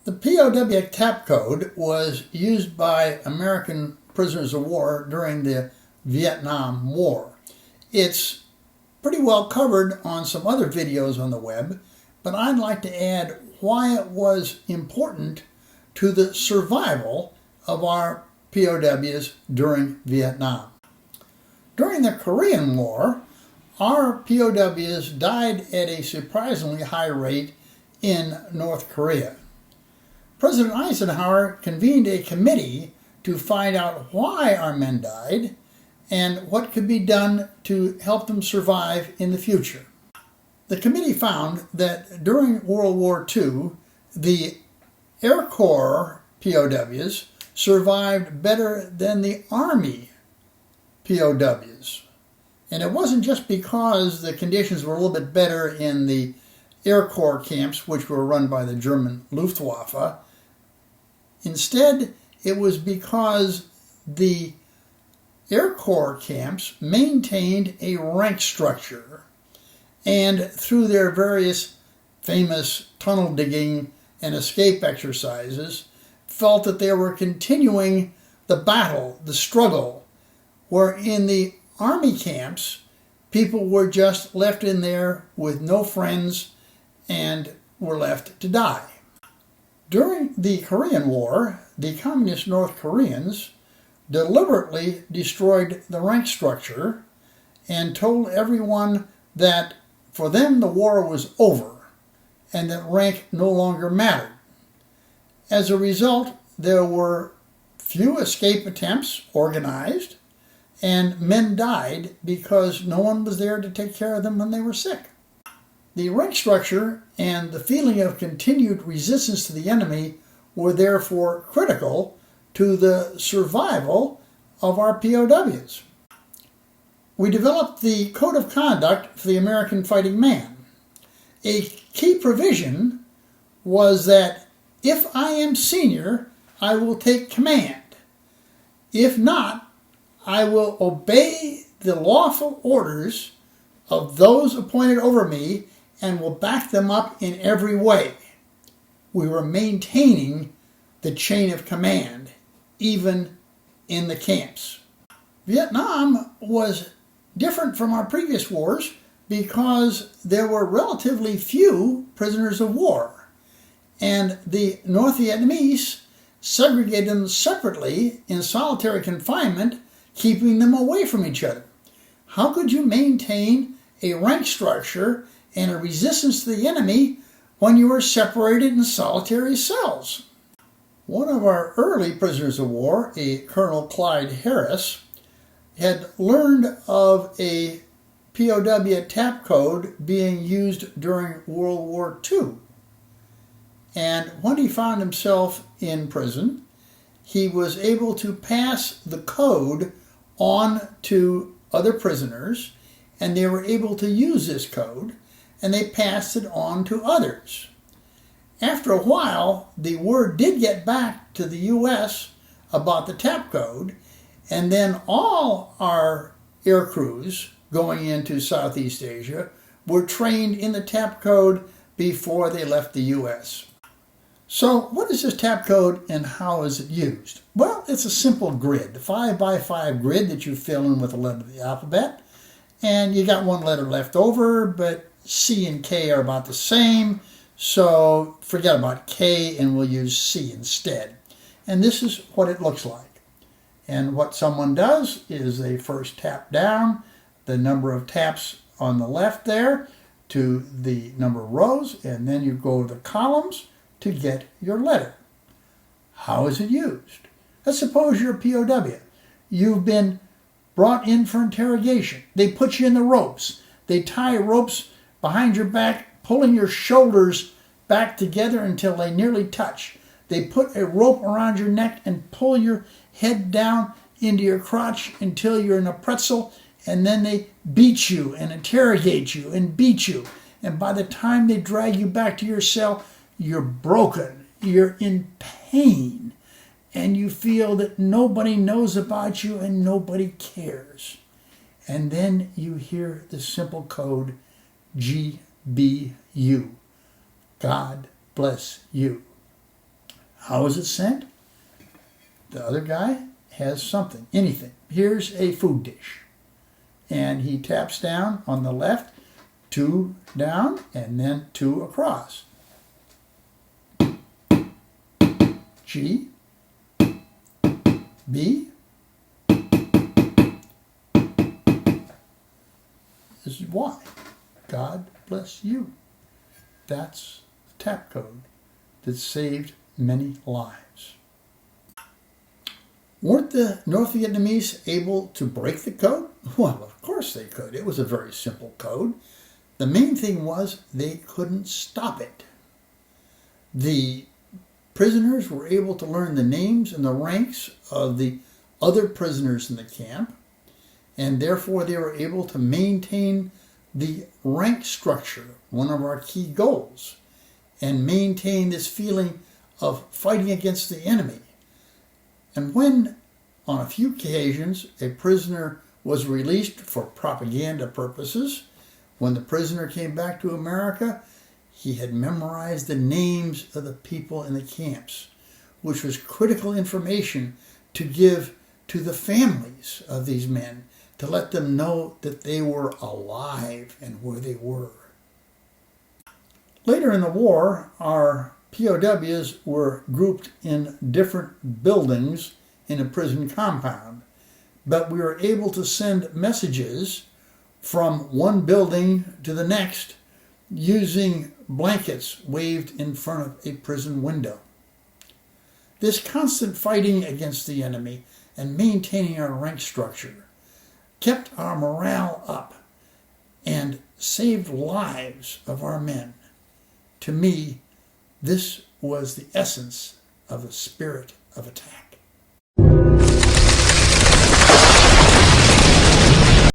The POW Tap Code was used by American prisoners of war during the Vietnam War. It's pretty well covered on some other videos on the web, but I'd like to add why it was important to the survival of our POWs during Vietnam. During the Korean War, our POWs died at a surprisingly high rate in North Korea. President Eisenhower convened a committee to find out why our men died and what could be done to help them survive in the future. The committee found that during World War II, the Air Corps POWs survived better than the Army POWs. And it wasn't just because the conditions were a little bit better in the Air Corps camps, which were run by the German Luftwaffe. Instead, it was because the Air Corps camps maintained a rank structure, and through their various famous tunnel digging and escape exercises, felt that they were continuing the battle, the struggle, where in the Army camps, people were just left in there with no friends and were left to die. During the Korean War, the communist North Koreans deliberately destroyed the rank structure and told everyone that for them the war was over and that rank no longer mattered. As a result, there were few escape attempts organized, and men died because no one was there to take care of them when they were sick. The rank structure and the feeling of continued resistance to the enemy were therefore critical to the survival of our POWs. We developed the Code of Conduct for the American Fighting Man. A key provision was that if I am senior, I will take command. If not, I will obey the lawful orders of those appointed over me and will back them up in every way. We were maintaining the chain of command, even in the camps. Vietnam was different from our previous wars because there were relatively few prisoners of war, and the North Vietnamese segregated them separately in solitary confinement, keeping them away from each other. How could you maintain a rank structure and a resistance to the enemy when you were separated in solitary cells? One of our early prisoners of war, a Colonel Clyde Harris, had learned of a POW Tap Code being used during World War II. And when he found himself in prison, he was able to pass the code on to other prisoners, and they were able to use this code, and they passed it on to others. After a while, the word did get back to the U.S. about the Tap Code, and then all our air crews going into Southeast Asia were trained in the Tap Code before they left the U.S. So what is this Tap Code and how is it used? Well, it's a simple grid, a 5x5 grid that you fill in with a letter of the alphabet, and you got one letter left over, but C and K are about the same, so forget about K and we'll use C instead. And this is what it looks like. And what someone does is they first tap down the number of taps on the left there to the number of rows, and then you go to the columns to get your letter. How is it used? Let's suppose you're a POW. You've been brought in for interrogation. They put you in the ropes. They tie ropes behind your back, pulling your shoulders back together until they nearly touch. They put a rope around your neck and pull your head down into your crotch until you're in a pretzel, and then they beat you and interrogate you and beat you. And by the time they drag you back to your cell, you're broken, you're in pain, and you feel that nobody knows about you and nobody cares. And then you hear the simple code G be you. God bless you. How is it sent? The other guy has something, anything. Here's a food dish. And he taps down on the left, 2 down, and then 2 across. G, B. This is why. God bless you. That's the tap code that saved many lives. Weren't the North Vietnamese able to break the code? Well, of course they could. It was a very simple code. The main thing was they couldn't stop it. The prisoners were able to learn the names and the ranks of the other prisoners in the camp, and therefore they were able to maintain the rank structure, one of our key goals, and maintain this feeling of fighting against the enemy. And when, on a few occasions, a prisoner was released for propaganda purposes, when the prisoner came back to America, he had memorized the names of the people in the camps, which was critical information to give to the families of these men, to let them know that they were alive and where they were. Later in the war, our POWs were grouped in different buildings in a prison compound, but we were able to send messages from one building to the next using blankets waved in front of a prison window. This constant fighting against the enemy and maintaining our rank structure kept our morale up and saved lives of our men. To me, this was the essence of the spirit of attack.